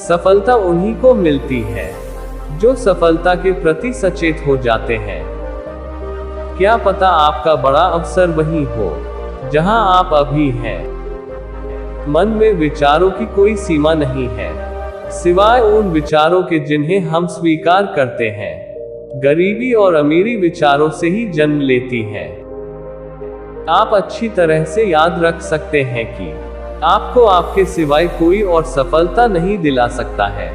सफलता उन्हीं को मिलती है जो सफलता के प्रति सचेत हो जाते हैं। क्या पता आपका बड़ा अवसर वही हो जहां आप अभी हैं। मन में विचारों की कोई सीमा नहीं है, सिवाय उन विचारों के जिन्हें हम स्वीकार करते हैं। गरीबी और अमीरी विचारों से ही जन्म लेती है। आप अच्छी तरह से याद रख सकते हैं कि आपको आपके सिवाय कोई और सफलता नहीं दिला सकता है।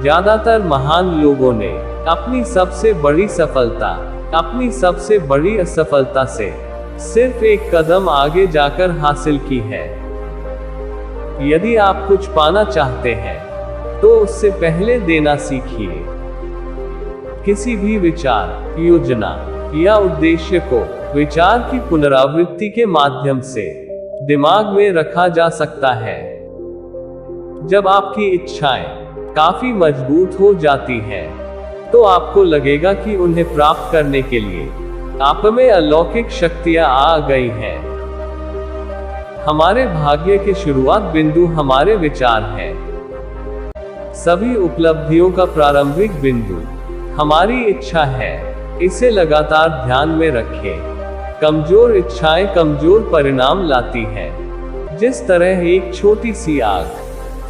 ज्यादातर महान लोगों ने अपनी सबसे बड़ी सफलता अपनी सबसे बड़ी असफलता से सिर्फ एक कदम आगे जाकर हासिल की है। यदि आप कुछ पाना चाहते हैं तो उससे पहले देना सीखिए। किसी भी विचार, योजना या उद्देश्य को विचार की पुनरावृत्ति के माध्यम से दिमाग में रखा जा सकता है। जब आपकी इच्छाएं काफी मजबूत हो जाती हैं, तो आपको लगेगा कि उन्हें प्राप्त करने के लिए आप में अलौकिक शक्तियां आ गई हैं। हमारे भाग्य के शुरुआत बिंदु हमारे विचार हैं। सभी उपलब्धियों का प्रारंभिक बिंदु हमारी इच्छा है। इसे लगातार ध्यान में रखें। कमजोर इच्छाएं कमजोर परिणाम लाती हैं। जिस तरह एक छोटी सी आग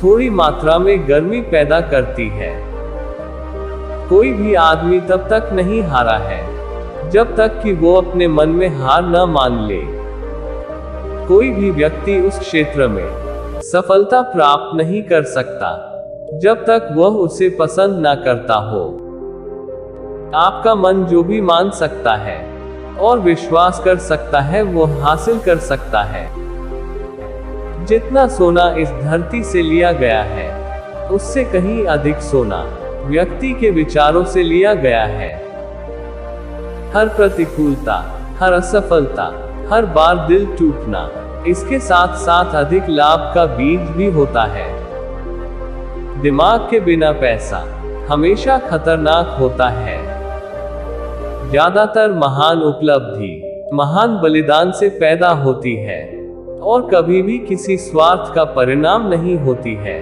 थोड़ी मात्रा में गर्मी पैदा करती है। कोई भी आदमी तब तक नहीं हारा है जब तक कि वो अपने मन में हार न मान ले। कोई भी व्यक्ति उस क्षेत्र में सफलता प्राप्त नहीं कर सकता जब तक वह उसे पसंद न करता हो। आपका मन जो भी मान सकता है और विश्वास कर सकता है वो हासिल कर सकता है। जितना सोना इस धरती से लिया गया है, उससे कहीं अधिक सोना व्यक्ति के विचारों से लिया गया है। हर प्रतिकूलता, हर असफलता, हर बार दिल टूटना, इसके साथ साथ अधिक लाभ का बीज भी होता है। दिमाग के बिना पैसा हमेशा खतरनाक होता है। ज्यादातर महान उपलब्धि महान बलिदान से पैदा होती है और कभी भी किसी स्वार्थ का परिणाम नहीं होती है।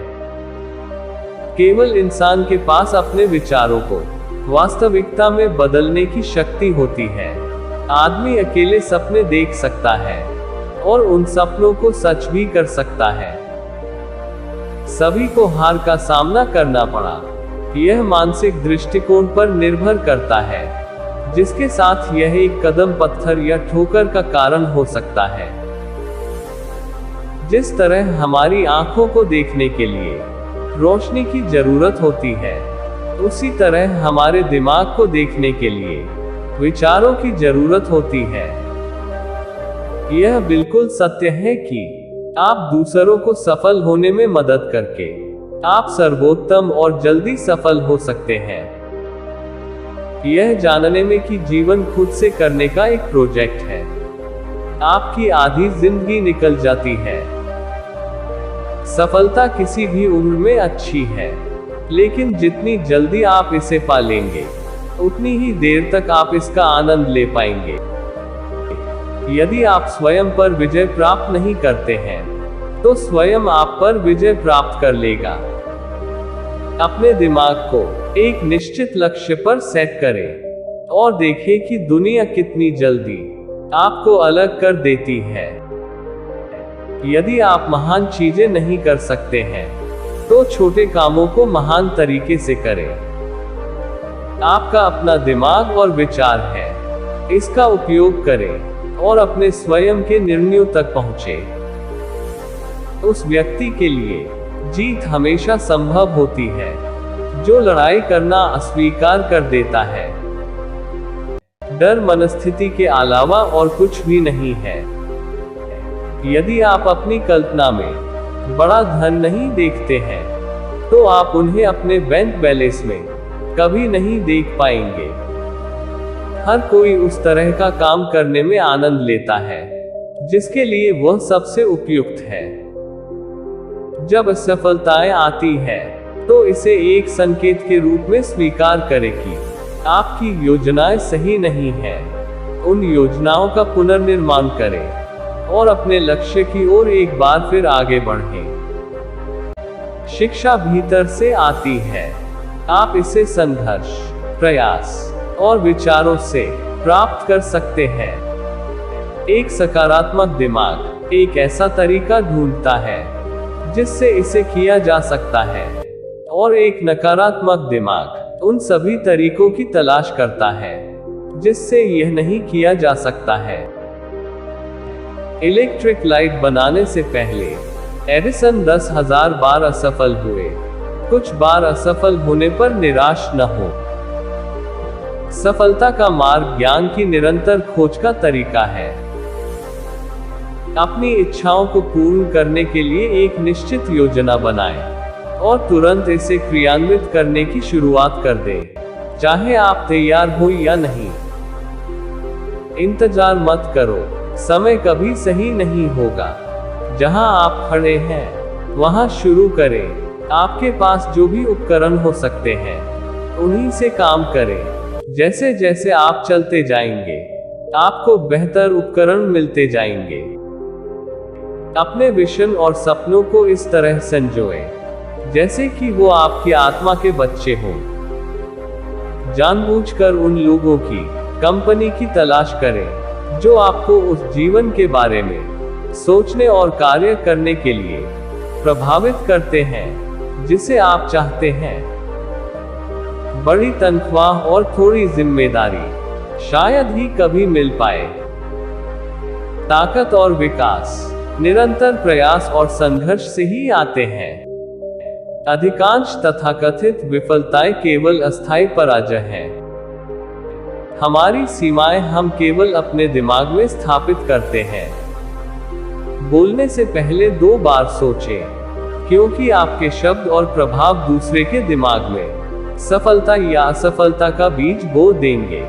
केवल इंसान के पास अपने विचारों को वास्तविकता में बदलने की शक्ति होती है। आदमी अकेले सपने देख सकता है और उन सपनों को सच भी कर सकता है। सभी को हार का सामना करना पड़ा। यह मानसिक दृष्टिकोण पर निर्भर करता है, जिसके साथ यह एक कदम पत्थर या ठोकर का कारण हो सकता है। जिस तरह हमारी आंखों को देखने के लिए रोशनी की जरूरत होती है, उसी तरह हमारे दिमाग को देखने के लिए विचारों की जरूरत होती है। यह बिल्कुल सत्य है कि आप दूसरों को सफल होने में मदद करके आप सर्वोत्तम और जल्दी सफल हो सकते हैं। यह जानने में कि जीवन खुद से करने का एक प्रोजेक्ट है, आपकी आधी जिंदगी निकल जाती है। सफलता किसी भी उम्र में अच्छी है, लेकिन जितनी जल्दी आप इसे पा लेंगे, उतनी ही देर तक आप इसका आनंद ले पाएंगे। यदि आप स्वयं पर विजय प्राप्त नहीं करते हैं, तो स्वयं आप पर विजय प्राप्त कर लेगा। अपने दिमाग को एक निश्चित लक्ष्य पर सेट करें और देखें कि दुनिया कितनी जल्दी आपको अलग कर देती है। यदि आप महान चीजें नहीं कर सकते हैं, तो छोटे कामों को महान तरीके से करें। आपका अपना दिमाग और विचार है, इसका उपयोग करें और अपने स्वयं के निर्णयों तक पहुंचे। उस व्यक्ति के लिए जीत हमेशा संभव होती है जो लड़ाई करना अस्वीकार कर देता है। डर मनस्थिति के अलावा और कुछ भी नहीं है। यदि आप अपनी कल्पना में बड़ा धन नहीं देखते हैं, तो आप उन्हें अपने बैंक बैलेंस में कभी नहीं देख पाएंगे। हर कोई उस तरह का काम करने में आनंद लेता है जिसके लिए वह सबसे उपयुक्त है। जब असफलताएं आती हैं, तो इसे एक संकेत के रूप में स्वीकार करें कि आपकी योजनाएं सही नहीं हैं। उन योजनाओं का पुनर्निर्माण करें और अपने लक्ष्य की ओर एक बार फिर आगे बढ़ें। शिक्षा भीतर से आती है। आप इसे संघर्ष, प्रयास और विचारों से प्राप्त कर सकते हैं। एक सकारात्मक दिमाग एक ऐसा तरीका ढूंढता है जिससे इसे किया जा सकता है, और एक नकारात्मक दिमाग उन सभी तरीकों की तलाश करता है जिससे यह नहीं किया जा सकता है। इलेक्ट्रिक लाइट बनाने से पहले एडिसन 10,000 बार असफल हुए। कुछ बार असफल होने पर निराश न हो। सफलता का मार्ग ज्ञान की निरंतर खोज का तरीका है। अपनी इच्छाओं को पूर्ण करने के लिए एक निश्चित योजना बनाएं और तुरंत इसे क्रियान्वित करने की शुरुआत कर दें, चाहे आप तैयार हो या नहीं। इंतजार मत करो, समय कभी सही नहीं होगा। जहां आप खड़े हैं वहां शुरू करें। आपके पास जो भी उपकरण हो सकते हैं उन्हीं से काम करें। जैसे जैसे आप चलते जाएंगे आपको बेहतर उपकरण मिलते जाएंगे। अपने विजन और सपनों को इस तरह संजोएं जैसे कि वो आपकी आत्मा के बच्चे हों। जानबूझकर उन लोगों की कंपनी की तलाश करें जो आपको उस जीवन के बारे में सोचने और कार्य करने के लिए प्रभावित करते हैं जिसे आप चाहते हैं। बड़ी तनख्वाह और थोड़ी जिम्मेदारी शायद ही कभी मिल पाए। ताकत और विकास निरंतर प्रयास और संघर्ष से ही आते हैं। अधिकांश तथाकथित विफलताएं केवल अस्थायी पराजय हैं। हमारी सीमाएं हम केवल अपने दिमाग में स्थापित करते हैं। बोलने से पहले 2 बार सोचें, क्योंकि आपके शब्द और प्रभाव दूसरे के दिमाग में सफलता या असफलता का बीज बो देंगे।